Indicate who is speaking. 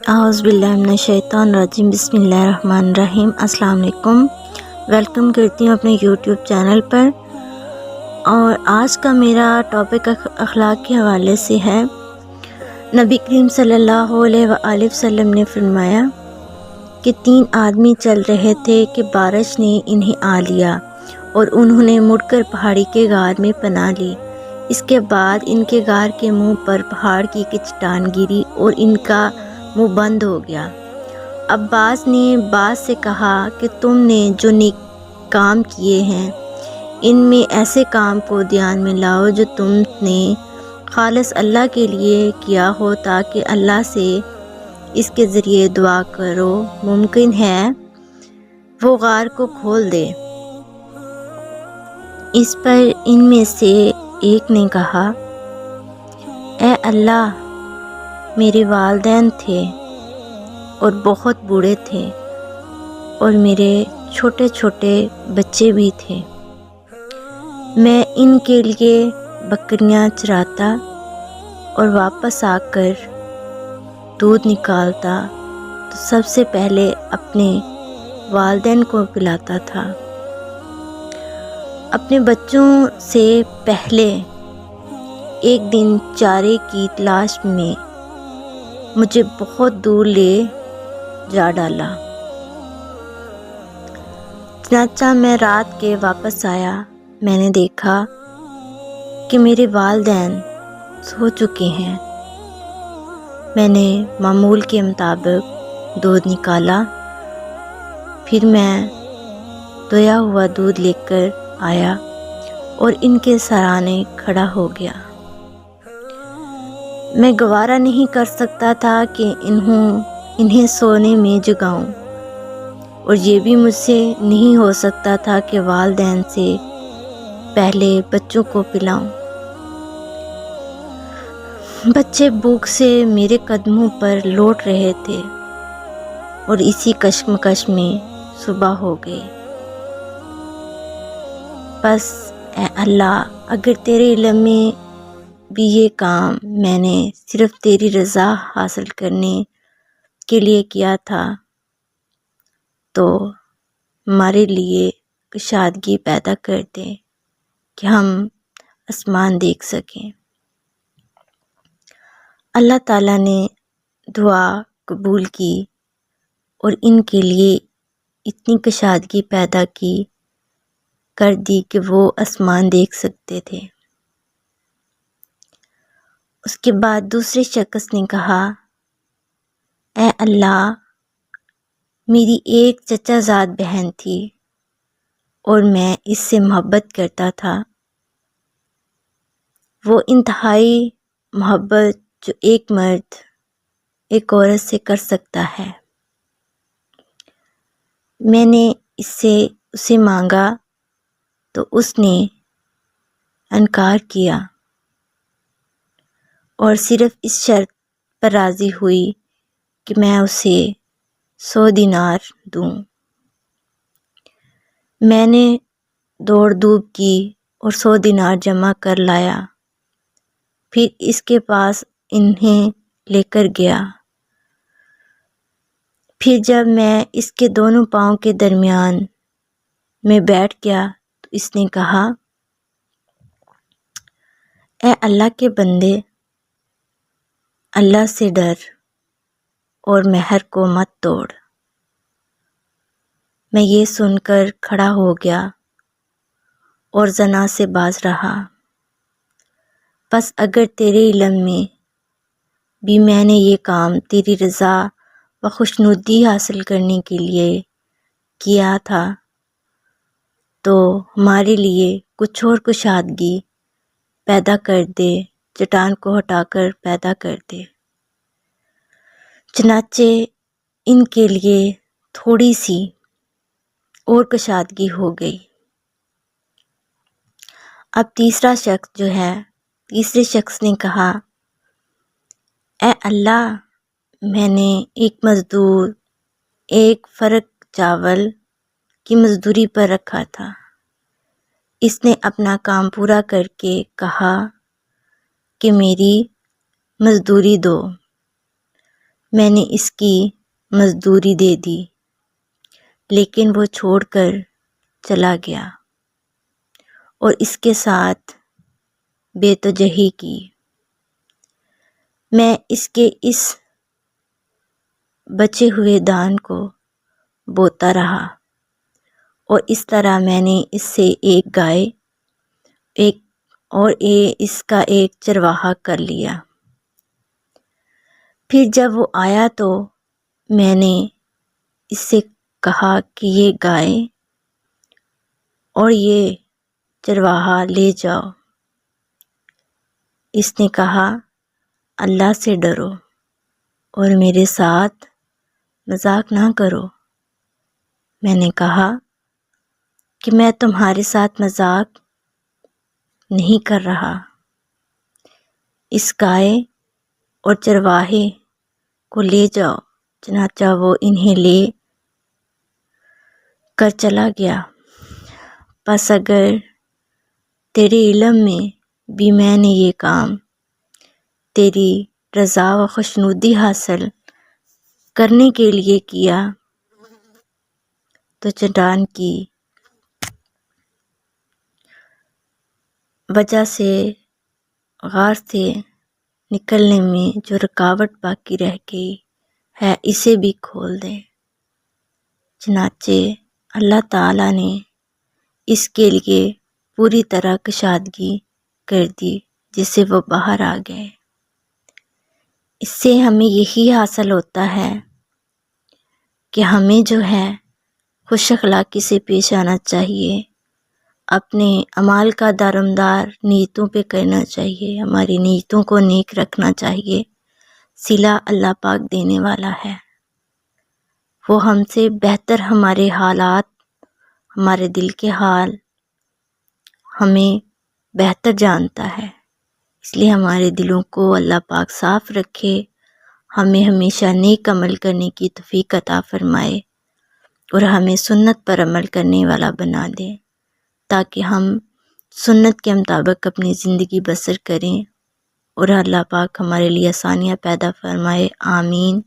Speaker 1: اعوذ باللہ من الشیطان الرجیم، بسم اللہ الرحمن الرحیم۔ السلام علیکم، ویلکم کرتی ہوں اپنے یوٹیوب چینل پر۔ اور آج کا میرا ٹاپک اخلاق کے حوالے سے ہے۔ نبی کریم صلی اللہ علیہ وآلہ وسلم نے فرمایا کہ 3 آدمی چل رہے تھے کہ بارش نے انہیں آ لیا اور انہوں نے مڑ کر پہاڑی کے غار میں پناہ لی۔ اس کے بعد ان کے غار کے منہ پر پہاڑ کی ایک چٹان گری اور ان کا منہ بند ہو گیا۔ اب بعض نے بعض سے کہا کہ تم نے جو نیک کام کیے ہیں ان میں ایسے کام کو دھیان میں لاؤ جو تم نے خالص اللہ کے لیے کیا ہو، تاکہ اللہ سے اس کے ذریعے دعا کرو، ممکن ہے وہ غار کو کھول دے۔ اس پر ان میں سے ایک نے کہا، اے اللہ، میرے والدین تھے اور بہت بوڑھے تھے اور میرے چھوٹے چھوٹے بچے بھی تھے۔ میں ان کے لیے بکریاں چراتا اور واپس آ کر دودھ نکالتا تو سب سے پہلے اپنے والدین کو پلاتا تھا۔ اپنے بچوں سے پہلے ایک دن چارے کی تلاش میں مجھے بہت دور لے جا ڈالا۔ چنانچہ میں رات کے واپس آیا، میں نے دیکھا کہ میرے والدین سو چکے ہیں۔ میں نے معمول کے مطابق دودھ نکالا، پھر میں دھویا ہوا دودھ لے کر آیا اور ان کے سرانے کھڑا ہو گیا۔ میں گوارا نہیں کر سکتا تھا کہ انہیں سونے میں جگاؤں، اور یہ بھی مجھ سے نہیں ہو سکتا تھا کہ والدین سے پہلے بچوں کو پلاؤں۔ بچے بھوک سے میرے قدموں پر لوٹ رہے تھے اور اسی کشمکش میں صبح ہو گئی۔ بس اے اللہ، اگر تیرے علم میں بھی یہ کام میں نے صرف تیری رضا حاصل کرنے کے لیے کیا تھا تو ہمارے لیے کشادگی پیدا کر دے کہ ہم آسمان دیکھ سکیں۔ اللہ تعالیٰ نے دعا قبول کی اور ان کے لیے اتنی کشادگی پیدا کر دی کہ وہ آسمان دیکھ سکتے تھے۔ اس کے بعد دوسرے شخص نے کہا، اے اللہ، میری ایک چچا زاد بہن تھی اور میں اس سے محبت کرتا تھا۔ وہ انتہائی محبت جو ایک مرد ایک عورت سے کر سکتا ہے۔ میں نے اسے مانگا تو اس نے انکار کیا اور صرف اس شرط پر راضی ہوئی کہ میں اسے 100 دینار دوں۔ میں نے دوڑ دھوپ کی اور 100 دینار جمع کر لایا، پھر اس کے پاس انہیں لے کر گیا۔ پھر جب میں اس کے دونوں پاؤں کے درمیان میں بیٹھ گیا تو اس نے کہا، اے اللہ کے بندے، اللہ سے ڈر اور مہر کو مت توڑ۔ میں یہ سن کر کھڑا ہو گیا اور زنا سے باز رہا۔ بس اگر تیرے علم میں بھی میں نے یہ کام تیری رضا و خوشنودی حاصل کرنے کے لیے کیا تھا تو ہمارے لیے کچھ اور کشادگی پیدا کر دے، چٹان کو ہٹا کر پیدا کر دے۔ چنانچہ ان کے لیے تھوڑی سی اور کشادگی ہو گئی۔ اب تیسرا شخص نے کہا، اے اللہ، میں نے ایک مزدور ایک فرق چاول کی مزدوری پر رکھا تھا۔ اس نے اپنا کام پورا کر کے کہا کہ میری مزدوری دو۔ میں نے اس کی مزدوری دے دی، لیکن وہ چھوڑ کر چلا گیا اور اس کے ساتھ بے توجہی کی۔ میں اس کے اس بچے ہوئے دان کو بوتا رہا اور اس طرح میں نے اس سے ایک گائے اس کا ایک چرواہا کر لیا۔ پھر جب وہ آیا تو میں نے اس سے کہا کہ یہ گائے اور یہ چرواہا لے جاؤ۔ اس نے کہا اللہ سے ڈرو اور میرے ساتھ مذاق نہ کرو۔ میں نے کہا کہ میں تمہارے ساتھ مذاق نہیں کر رہا، اس گائے اور چرواہے کو لے جاؤ۔ چنانچہ وہ انہیں لے کر چلا گیا۔ پس اگر تیرے علم میں بھی میں نے یہ کام تیری رضا و خوشنودی حاصل کرنے کے لیے کیا تو چٹان کی وجہ سے غار سے نکلنے میں جو رکاوٹ باقی رہ گئی ہے اسے بھی کھول دے۔ چنانچہ اللہ تعالیٰ نے اس کے لیے پوری طرح کشادگی کر دی جس سے وہ باہر آ گئے۔ اس سے ہمیں یہی حاصل ہوتا ہے کہ ہمیں جو ہے خوش اخلاقی سے پیش آنا چاہیے، اپنے اعمال کا دارمدار نیتوں پہ کرنا چاہیے، ہماری نیتوں کو نیک رکھنا چاہیے۔ صلہ اللہ پاک دینے والا ہے، وہ ہم سے بہتر ہمارے حالات، ہمارے دل کے حال ہمیں بہتر جانتا ہے۔ اس لیے ہمارے دلوں کو اللہ پاک صاف رکھے، ہمیں ہمیشہ نیک عمل کرنے کی توفیق عطا فرمائے اور ہمیں سنت پر عمل کرنے والا بنا دے، تاکہ ہم سنت کے مطابق اپنی زندگی بسر کریں اور اللہ پاک ہمارے لیے آسانیاں پیدا فرمائے۔ آمین۔